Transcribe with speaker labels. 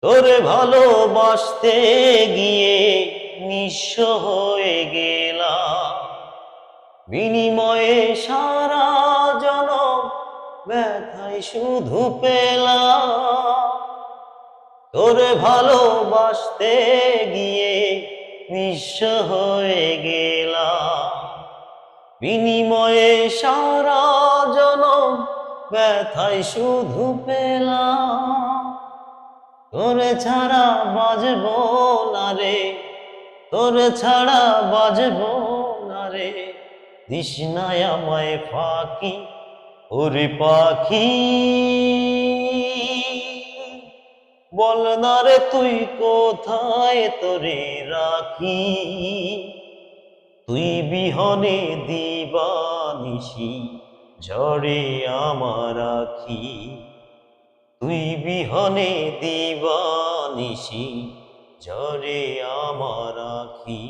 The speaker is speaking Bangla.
Speaker 1: তোরে ভালোবাসতে গিয়ে নিঃস্ব হয়ে গেলাম, বিনিময়ে সারা জনম ব্যথায় শুধু পেলাম। তোরে ভালোবাসতে গিয়ে নিঃস্ব হয়ে গেলাম, বিনিময়ে সারা জনম ব্যথায় শুধু পেলাম। তোরে ছাড়া বাজব না রে, তোরে ছাড়া বাজব না রে, দিস না আমায় ফাঁকি ওরে পাখি। বল না রে তুই কোথায় তোরে রাখি, তুই বিহনে দিবানিশি ঝরে আমার আখি, তুই বিহনে দিবানিশি ঝরে আমার আখি।